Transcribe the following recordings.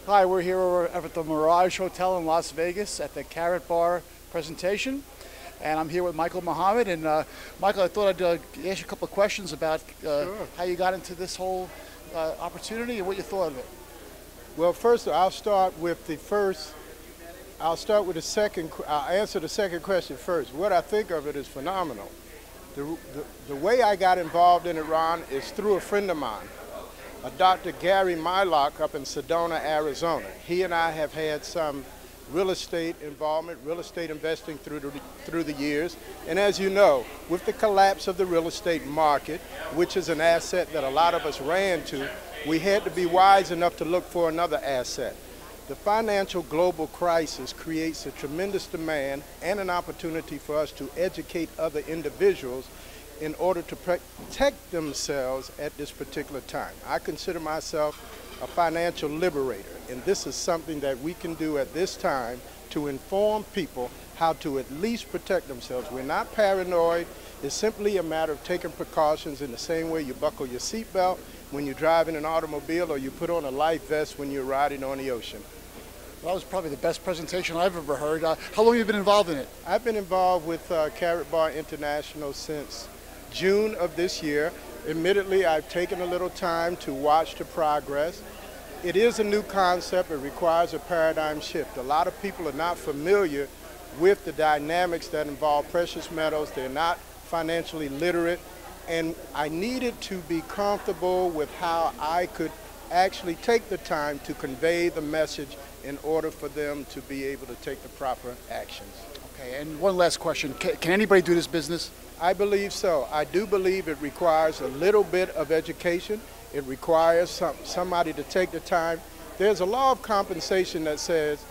Hi, we're here over at the Mirage Hotel in Las Vegas at the Carrotbar presentation, and I'm here with Michael Muhammad. And Michael, I thought I'd ask you a couple of questions about Sure. how you got into this whole opportunity and what you thought of it. Well, first, I'll start with the first. I'll start with the second. I'll answer the second question first. What I think of it is phenomenal. The way I got involved in it, Ron, is through a friend of mine, a Dr. Gary Mylock up in Sedona, Arizona. He and I have had some real estate involvement, real estate investing through the years. And as you know, with the collapse of the real estate market, which is an asset that a lot of us ran to, we had to be wise enough to look for another asset. The financial global crisis creates a tremendous demand and an opportunity for us to educate other individuals in order to protect themselves at this particular time. I consider myself a financial liberator, and this is something that we can do at this time to inform people how to at least protect themselves. We're not paranoid. It's simply a matter of taking precautions in the same way you buckle your seatbelt when you're driving an automobile or you put on a life vest when you're riding on the ocean. Well, that was probably the best presentation I've ever heard. How long have you been involved in it? I've been involved with Carrotbars International since June of this year. Admittedly, I've taken a little time to watch the progress. It is a new concept. It requires a paradigm shift. A lot of people are not familiar with the dynamics that involve precious metals. They're not financially literate. And I needed to be comfortable with how I could actually take the time to convey the message in order for them to be able to take the proper actions. Okay, and one last question. Can anybody do this business? I believe so. I do believe it requires a little bit of education. It requires somebody to take the time. There's a law of compensation that says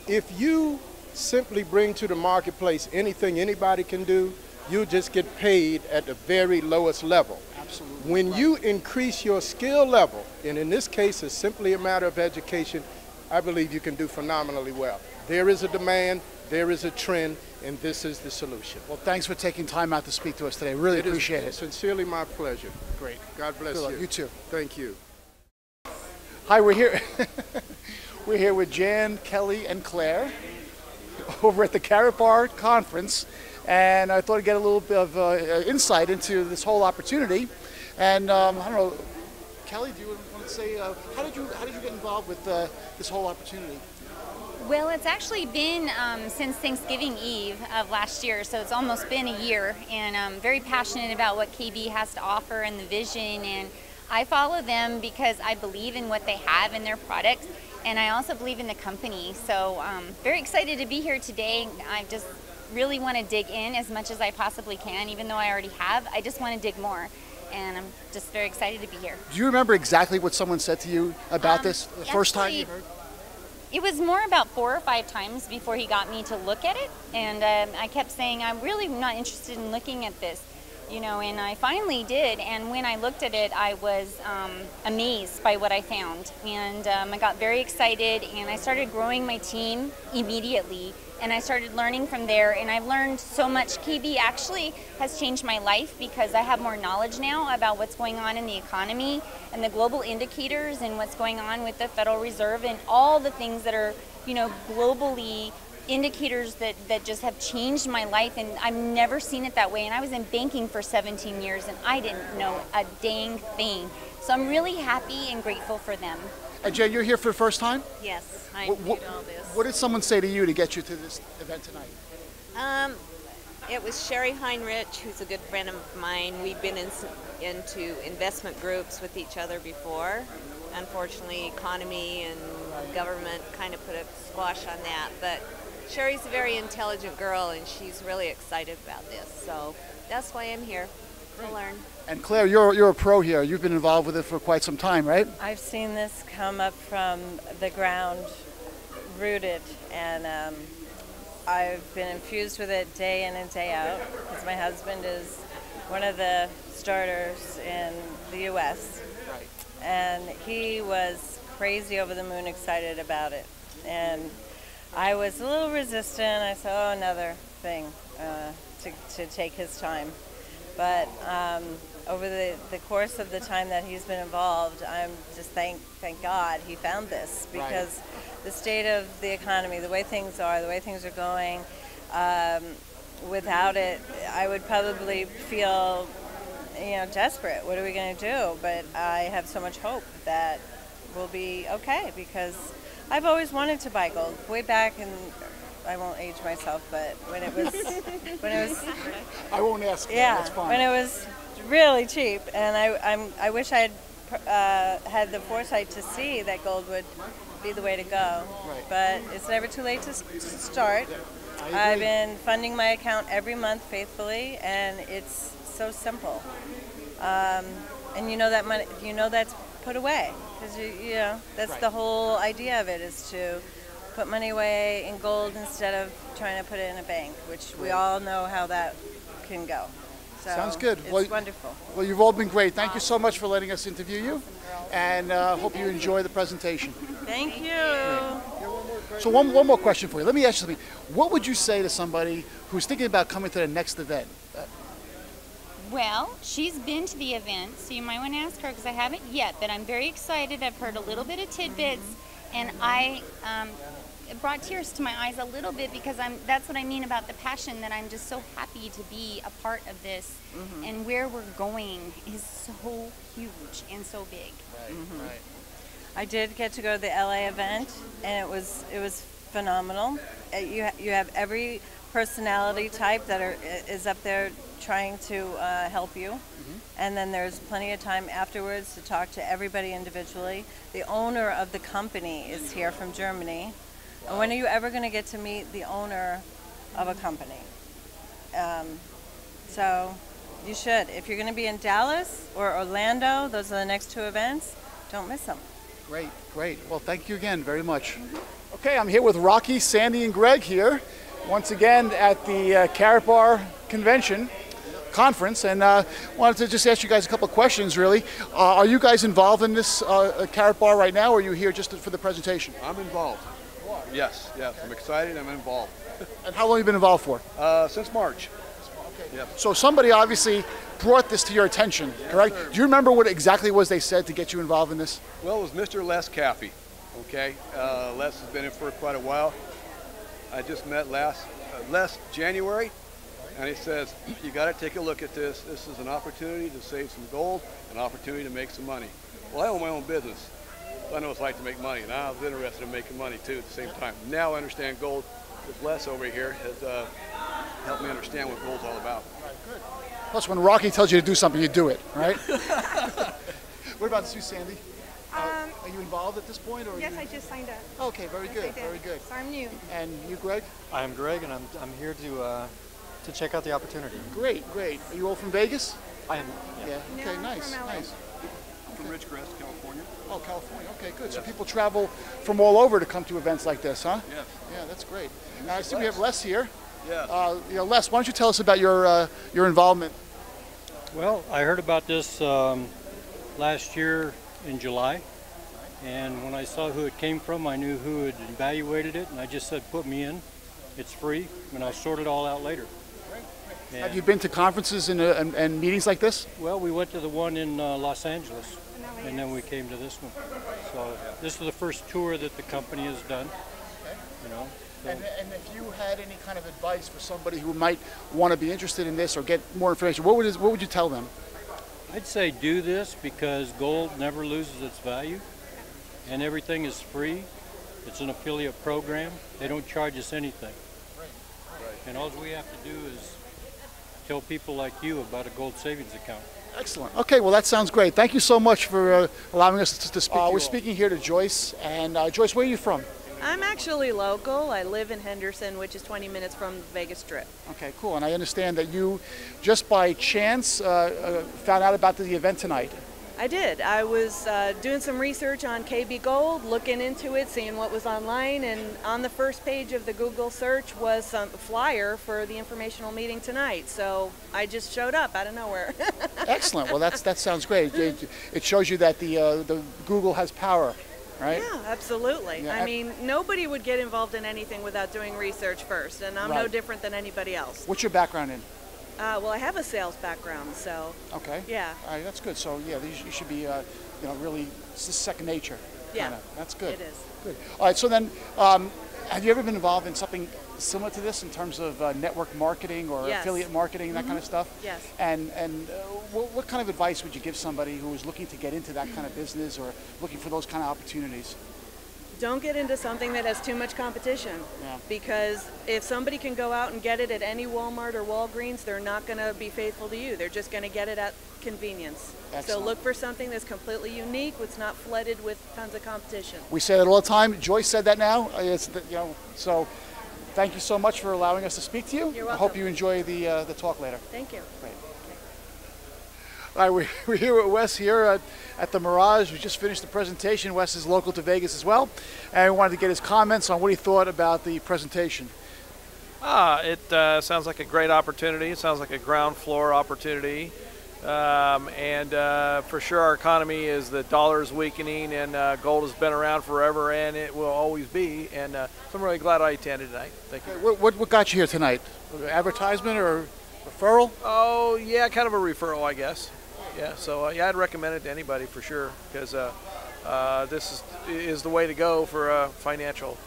if you simply bring to the marketplace anything anybody can do, you just get paid at the very lowest level. Absolutely. When you increase your skill level, and in this case it's simply a matter of education, I believe you can do phenomenally well. There is a demand, there is a trend, and this is the solution. Well, thanks for taking time out to speak to us today. Really appreciate it. Sincerely my pleasure. Great. God bless Good luck. you. You too. Thank you. Hi, we're here. We're here with Jan, Kelly, and Claire over at the Carrotbar conference, and I thought I'd get a little bit of insight into this whole opportunity. And I don't know, Kelly, do you want to say how did you get involved with this whole opportunity? Well, it's actually been since Thanksgiving Eve of last year, so it's almost been a year, and I'm very passionate about what KB has to offer and the vision, and I follow them because I believe in what they have in their products, and I also believe in the company. So very excited to be here today. I just really want to dig in as much as I possibly can, even though I already have. I just want to dig more, and I'm just very excited to be here. Do you remember exactly what someone said to you about this the first time you heard? It was more about 4 or 5 times before he got me to look at it, and I kept saying, I'm really not interested in looking at this, you know, and I finally did, and when I looked at it, I was amazed by what I found, and I got very excited, and I started growing my team immediately, and I started learning from there, and I've learned so much. KB actually has changed my life because I have more knowledge now about what's going on in the economy and the global indicators and what's going on with the Federal Reserve and all the things that are, you know, globally indicators that just have changed my life, and I've never seen it that way. And I was in banking for 17 years and I didn't know a dang thing. So I'm really happy and grateful for them. Jen, you're here for the first time? Yes, I did all this. What did someone say to you to get you to this event tonight? It was Sherry Heinrich, who's a good friend of mine. We've been into investment groups with each other before. Unfortunately, economy and government kind of put a squash on that. But Sherry's a very intelligent girl, and she's really excited about this. So that's why I'm here, to learn. And Claire, you're a pro here. You've been involved with it for quite some time, right? I've seen this come up from the ground, rooted, and I've been infused with it day in and day out because my husband is one of the starters in the U.S. Right. And he was crazy over the moon excited about it. And I was a little resistant. I said, oh, another thing to take his time. But over the course of the time that he's been involved, I'm just thank God he found this, because the state of the economy, the way things are going, without it, I would probably feel, desperate. What are we going to do? But I have so much hope that we'll be okay, because I've always wanted to buy gold. Way back in, I won't age myself, but when it was, I won't ask. Yeah, that's fine. when it was really cheap, and I wish I had had the foresight to see that gold would be the way to go. Right. But it's never too late to start. I've been funding my account every month faithfully, and it's so simple. And that money, that's put away, because that's the whole idea of it, is to put money away in gold instead of trying to put it in a bank, which we all know how that can go. So sounds good. It's wonderful. Well, you've all been great. Thank you so much for letting us interview you, and hope you enjoy the presentation. Thank you. So one more question for you. Let me ask you something. What would you say to somebody who's thinking about coming to the next event? Well, she's been to the event, so you might want to ask her, because I haven't yet, but I'm very excited. I've heard a little bit of tidbits, and it brought tears to my eyes a little bit, because that's what I mean about the passion, that I'm just so happy to be a part of this, and where we're going is so huge and so big. Right. I did get to go to the LA event, and it was phenomenal. You have every personality type that is up there trying to help you, and then there's plenty of time afterwards to talk to everybody individually. The owner of the company is here from Germany. And when are you ever going to get to meet the owner of a company? So you should. If you're going to be in Dallas or Orlando, those are the next two events, don't miss them. Great. Well, thank you again very much. Okay, I'm here with Rocky, Sandy, and Greg here, once again at the Carrotbar conference, and wanted to just ask you guys a couple of questions, really. Are you guys involved in this Carrotbar right now, or are you here just for the presentation? I'm involved. Yes, I'm excited, I'm involved. And how long have you been involved for? Since March. Okay. Yep. So somebody obviously brought this to your attention, correct? Sir. Do you remember what exactly was they said to get you involved in this? Well, it was Mr. Les Caffey, okay? Les has been in for quite a while. I just met Les January, and he says, you got to take a look at this. This is an opportunity to save some gold, an opportunity to make some money. Well, I own my own business. I know what it's like to make money, and I was interested in making money too at the same time. Now I understand gold. This Les over here has helped me understand what gold's all about. Right, good. Plus, when Rocky tells you to do something, you do it, right? What about you, Sandy? Are you involved at this point? Or yes, I just signed up. Okay, very good, very good. So I'm new. And you, Greg? I'm Greg, and I'm here to check out the opportunity. Great. Are you all from Vegas? I am. Yeah. Okay, No, nice. from LA. From Ridgecrest, California. Oh, California. Okay, good. So people travel from all over to come to events like this, huh? Yes. Yeah, that's great. Now I see we have Les here. Yes. Les, why don't you tell us about your involvement? Well, I heard about this last year in July, and when I saw who it came from, I knew who had evaluated it, and I just said, put me in. It's free, and I'll sort it all out later. And Have you been to conferences and meetings like this? Well, we went to the one in Los Angeles, and then we came to this one. So this is the first tour that the company has done. So. And if you had any kind of advice for somebody who might want to be interested in this or get more information, what would you tell them? I'd say do this because gold never loses its value, and everything is free. It's an affiliate program. They don't charge us anything. And all we have to do is tell people like you about a gold savings account. Excellent. Okay, well that sounds great. Thank you so much for allowing us to speak. We're speaking here to Joyce. And Joyce, where are you from? I'm actually local. I live in Henderson, which is 20 minutes from the Vegas Strip. Okay, cool. And I understand that you, just by chance, found out about the event tonight. I did. I was doing some research on KB Gold, looking into it, seeing what was online, and on the first page of the Google search was a flyer for the informational meeting tonight. So I just showed up out of nowhere. Excellent. Well, that sounds great. It shows you that the Google has power, right? Yeah, absolutely. Yeah, I mean, nobody would get involved in anything without doing research first, and I'm no different than anybody else. What's your background in? Well, I have a sales background, so. Okay. Yeah. All right, that's good. So yeah, you should be, really, it's just second nature. Yeah. Kinda. That's good. It is. Good. All right. So then, have you ever been involved in something similar to this in terms of network marketing or Yes. affiliate marketing and that kind of stuff? Yes. And what kind of advice would you give somebody who is looking to get into that kind of business or looking for those kind of opportunities? Don't get into something that has too much competition. Yeah. Because if somebody can go out and get it at any Walmart or Walgreens, they're not going to be faithful to you. They're just going to get it at convenience. Excellent. So look for something that's completely unique, that's not flooded with tons of competition. We say that all the time. Joyce said that now. So thank you so much for allowing us to speak to you. You're I hope welcome. you enjoy the talk later. Thank you. Great. All right, we're here with Wes here at the Mirage. We just finished the presentation. Wes is local to Vegas as well, and we wanted to get his comments on what he thought about the presentation. It sounds like a great opportunity. It sounds like a ground floor opportunity. And for sure our economy is the dollar is weakening, and gold has been around forever, and it will always be. And so I'm really glad I attended tonight. Thank you. What got you here tonight? Advertisement or referral? Oh, yeah, kind of a referral, I guess. Yeah, so yeah, I'd recommend it to anybody for sure, because this is the way to go for financial,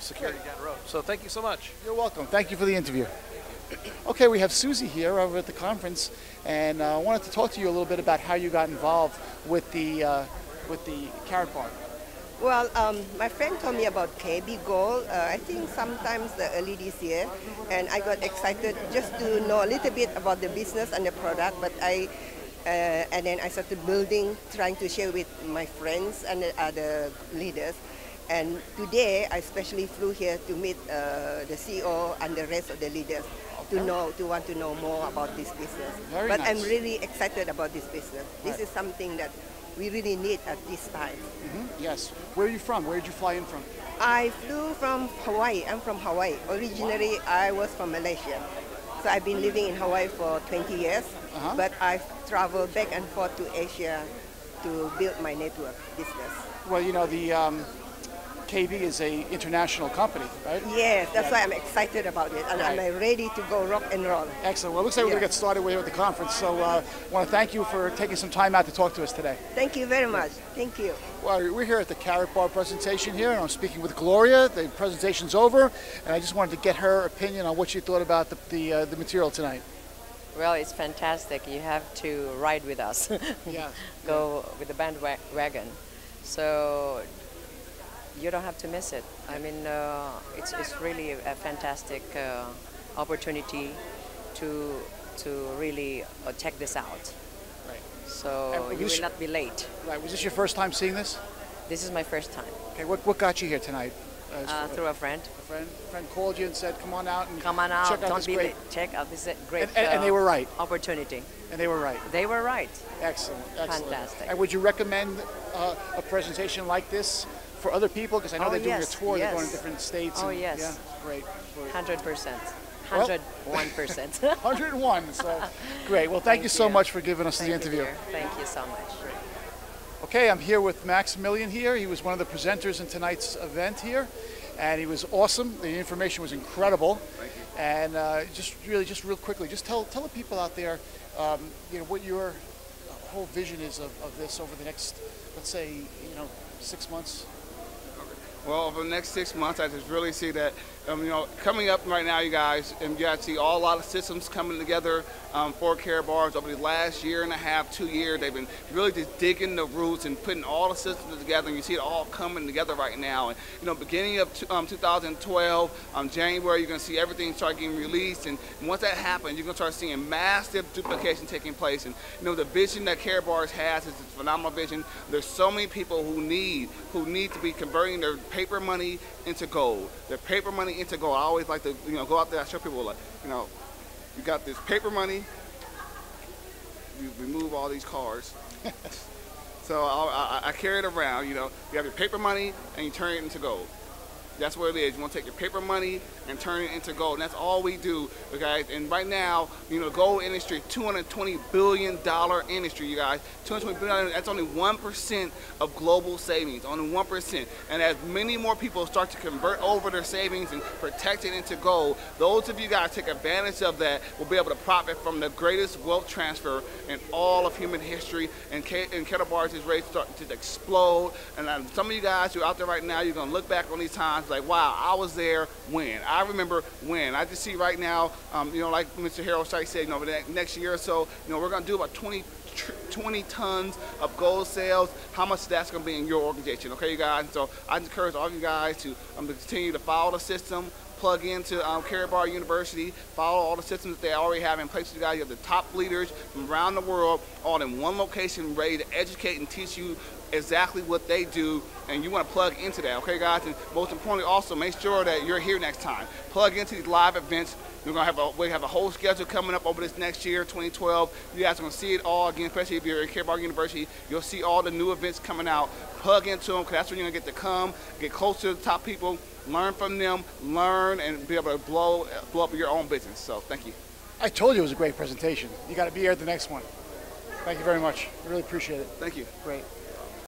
security down the road. So thank you so much. You're welcome. Thank you for the interview. Okay, we have Susie here over at the conference, and I wanted to talk to you a little bit about how you got involved with the Carrotbar. Well, my friend told me about KB Gold, I think sometimes early this year, and I got excited just to know a little bit about the business and the product, but and then I started building, trying to share with my friends and the other leaders. And today, I especially flew here to meet the CEO and the rest of the leaders to want to know more about this business. Very but nice. I'm really excited about this business. This is something that we really need at this time. Mm-hmm. Yes. Where are you from? Where did you fly in from? I flew from Hawaii. I'm from Hawaii. Originally, I was from Malaysia. So I've been living in Hawaii for 20 years, but I've traveled back and forth to Asia to build my network business. Well, the KB is a international company, right? Yes, that's why I'm excited about it, and I'm ready to go rock and roll. Excellent. Well, it looks like we're going to get started with the conference, so I want to thank you for taking some time out to talk to us today. Thank you very much. Thank you. Well, we're here at the Carrotbar presentation here, and I'm speaking with Gloria. The presentation's over, and I just wanted to get her opinion on what she thought about the material tonight. Well, it's fantastic. You have to ride with us. Yeah. Go with the bandwagon. So you don't have to miss it. I mean, it's really a fantastic opportunity to really check this out. Right. So you will not be late. Right. Was this your first time seeing this? This is my first time. Okay. What got you here tonight? Through a friend. A friend called you and said, "Come on out and come on out. Check out Don't this be great." late. Check out this great. And they were right. Opportunity. And they were right. They were right. Excellent. Excellent. Fantastic. And would you recommend a presentation like this for other people? Because I know they're doing a tour. They're going to different states. Oh, and, yes. Yeah, great. 100%. 101%. 101. So great. Well, thank you so much for giving us the interview. Thank you so much. Okay, I'm here with Maximilian here. He was one of the presenters in tonight's event here, and he was awesome. The information was incredible. Thank you. And just real quickly, just tell the people out there, what your whole vision is of this over the next, let's say, 6 months. Well, over the next 6 months, I just really see that, coming up right now, you guys, and you guys see a lot of systems coming together for Carrotbars over the last year and a half, 2 years. They've been really just digging the roots and putting all the systems together, and you see it all coming together right now. And beginning of 2012, January, you're going to see everything start getting released, and once that happens, you're going to start seeing massive duplication taking place. And the vision that Carrotbars has is a phenomenal vision. There's so many people who need to be converting their paper money into gold. Their paper money into gold. I always like to go out there. I show people you got this paper money. You remove all these cards. So I carry it around. You have your paper money and you turn it into gold. That's what it is. You want to take your paper money and turn it into gold. And that's all we do, okay? And right now, you know, the gold industry, $220 billion industry, you guys. $220 billion, that's only 1% of global savings, only 1%. And as many more people start to convert over their savings and protect it into gold, those of you guys take advantage of that will be able to profit from the greatest wealth transfer in all of human history. And Carrotbars is ready to start to explode. And some of you guys who are out there right now, you're going to look back on these times like, wow, I was there when. I remember when. I just see right now, you know, like Mr. Harold Sykes said, you know, the next year or so, you know, we're going to do about 20 tons of gold sales. How much that's going to be in your organization, okay, you guys? So I encourage all of you guys to continue to follow the system, plug into Carrotbars University, follow all the systems that they already have in place. You guys, you have the top leaders from around the world all in one location ready to educate and teach you exactly what they do, and you want to plug into that, okay, guys? And most importantly, also make sure that you're here next time. Plug into these live events. We have a whole schedule coming up over this next year, 2012. You guys are going to see it all again, especially if you're at Carrotbars University. You'll see all the new events coming out. Plug into them, because that's when you're going to get to come, get close to the top people, learn from them, learn, and be able to blow up your own business. So thank you. I told you it was a great presentation. You got to be here at the next one. Thank you very much. I really appreciate it. Thank you. Great.